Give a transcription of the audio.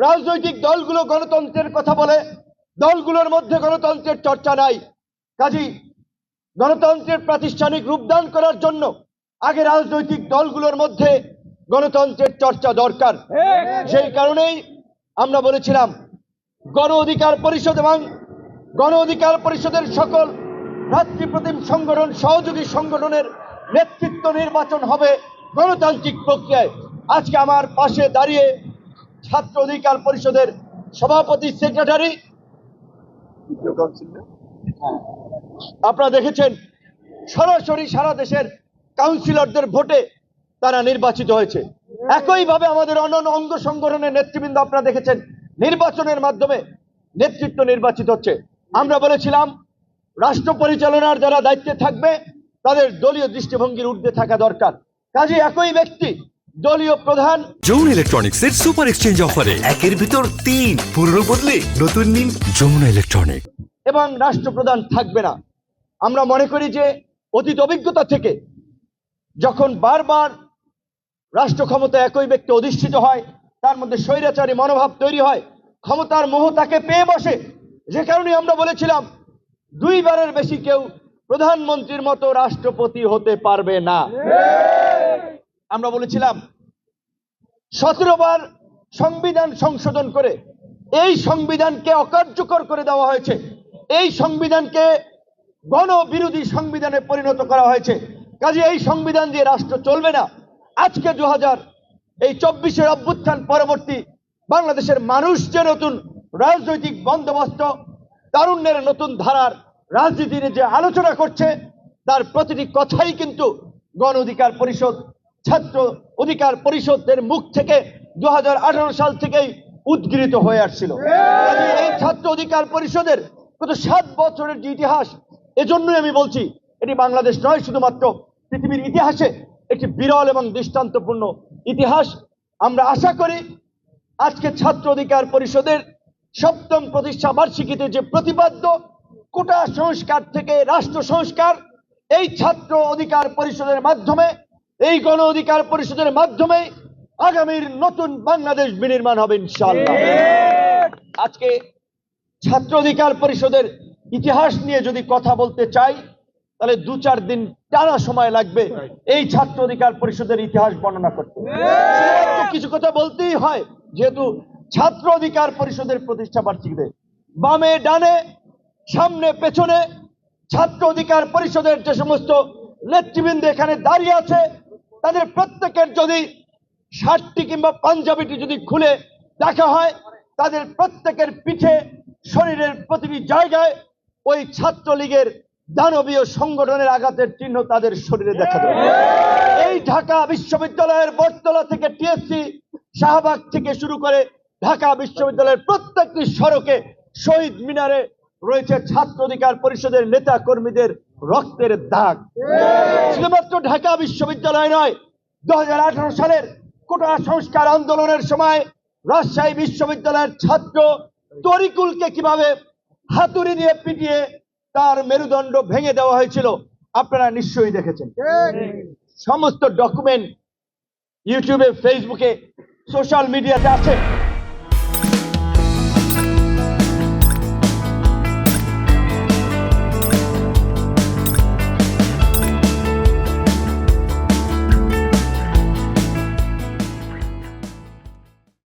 রাজনৈতিক দলগুলো গণতন্ত্রের কথা বলে, দলগুলোর মধ্যে গণতন্ত্রের চর্চা নাই। কাজী গণতন্ত্রের প্রাতিষ্ঠানিক রূপদান করার জন্য আগে রাজনৈতিক দলগুলোর মধ্যে গণতন্ত্রের চর্চা দরকার। সেই কারণেই আমরা বলেছিলাম গণ অধিকার পরিষদ এবং গণ অধিকার পরিষদের সকল ভ্রাতৃপ্রতিম সংগঠন, সহযোগী সংগঠনের নেতৃত্ব নির্বাচন হবে গণতান্ত্রিক প্রক্রিয়ায়। আজকে আমার পাশে দাঁড়িয়ে ছাত্র অধিকার পরিষদের সভাপতি, সেক্রেটারি, আপনারা দেখেছেন সরাসরি সারা দেশের কাউন্সিলরদের ভোটে তারা নির্বাচিত হয়েছে। একইভাবে আমাদের অন্যান্য অঙ্গ সংগঠনের নেতৃবৃন্দ আপনারা দেখেছেন নির্বাচনের মাধ্যমে নেতৃত্ব নির্বাচিত হচ্ছে। আমরা বলেছিলাম রাষ্ট্র পরিচালনার যারা দায়িত্বে থাকবে তাদের দলীয় দৃষ্টিভঙ্গির ঊর্ধ্বে থাকা দরকার। কাজে একই ব্যক্তি দলীয় প্রধান। যমুনা ইলেকট্রনিক্সের সুপার এক্সচেঞ্জ অফারে একের ভিতর 3 পুরনো বদলে নতুন নিন যমুনা ইলেকট্রনিক্স। এবং রাষ্ট্রপ্রধান থাকবে না। আমরা মনে করি যে অতীত অভিজ্ঞতা থেকে যখন বারবার রাষ্ট্র ক্ষমতা একই ব্যক্তি অধিষ্ঠিত হয়, তার মধ্যে স্বৈরাচারী মনোভাব তৈরি হয়, ক্ষমতার মোহ তাকে পেয়ে বসে। যে কারণে আমরা বলেছিলাম 2 বারের বেশি কেউ প্রধানমন্ত্রীর মতো রাষ্ট্রপতি হতে পারবে না। আমরা বলেছিলাম 17 বার সংবিধান সংশোধন করে এই সংবিধানকে অকার্যকর করে দেওয়া হয়েছে, এই সংবিধানকে গণবিরোধী সংবিধানে পরিণত করা হয়েছে। কাজে এই সংবিধান দিয়ে রাষ্ট্র চলবে না। আজকে 2024 অভ্যুত্থান পরবর্তী বাংলাদেশের মানুষ যে নতুন রাজনৈতিক বন্দোবস্ত, তারুণ্যের নতুন ধারার রাজনীতি নিয়ে যে আলোচনা করছে, তার প্রতিটি কথাই কিন্তু গণ অধিকার পরিষদ, ছাত্র অধিকার পরিষদের মুখ থেকে 2018 সাল থেকেই উদ্গৃহীত হয়ে আসছিল। এই ছাত্র অধিকার পরিষদের গত 7 বছরের যে ইতিহাস, এজন্যই আমি বলছি এটি বাংলাদেশ নয়, শুধুমাত্র পৃথিবীর ইতিহাসে একটি বিরল এবং দৃষ্টান্তপূর্ণ ইতিহাস। আমরা আশা করি আজকে ছাত্র অধিকার পরিষদের 7ম প্রতিষ্ঠা বার্ষিকীতে যে প্রতিপাদ্য কোটা সংস্কার থেকে রাষ্ট্র সংস্কার, এই ছাত্র অধিকার পরিষদের মাধ্যমে, এই গণ অধিকার পরিষদের মাধ্যমে আগামীর নতুন বাংলাদেশ বিনির্মাণ হবে ইনশাআল্লাহ। আজকে ছাত্র অধিকার পরিষদের ইতিহাস নিয়ে যদি কথা বলতে চাই তাহলে 2-4 দিন টানা সময় লাগবে এই ছাত্র অধিকার পরিষদের ইতিহাস বর্ণনা করতে। কিছু কথা বলতেই হয়, যেহেতু ছাত্র অধিকার পরিষদের প্রতিষ্ঠা বার্ষিকীতে বামে ডানে সামনে পেছনে ছাত্র অধিকার পরিষদের যে সমস্ত নেতৃবৃন্দ এখানে দাঁড়িয়ে আছে, তাদের প্রত্যেকের যদি শার্টটি কিংবা পাঞ্জাবিটি যদি খুলে দেখা হয়, তাদের প্রত্যেকের পিঠে, শরীরের প্রতিটি জায়গায় ওই ছাত্রলীগের দানবীয় সংগঠনের আঘাতের চিহ্ন তাদের শরীরে দেখা যায়। এই ঢাকা বিশ্ববিদ্যালয়ের বটতলা থেকে টিএসসি, শাহবাগ থেকে শুরু করে ঢাকা বিশ্ববিদ্যালয়ের প্রত্যেকটি সড়কে, শহীদ মিনারে রয়েছে ছাত্র অধিকার পরিষদের নেতা কর্মীদের রক্তের দাগ। শুধুমাত্র ঢাকা বিশ্ববিদ্যালয় নয়, 2018 সালের কোটা সংস্কার আন্দোলনের সময় রাজশাহী বিশ্ববিদ্যালয়ের ছাত্র তরিকুলকে কিভাবে হাতুড়ি দিয়ে পিটিয়ে তার মেরুদণ্ড ভেঙে দেওয়া হয়েছিল আপনারা নিশ্চয়ই দেখেছেন। সমস্ত ডকুমেন্ট ইউটিউবে, ফেসবুকে, সোশ্যাল মিডিয়াতে আছে।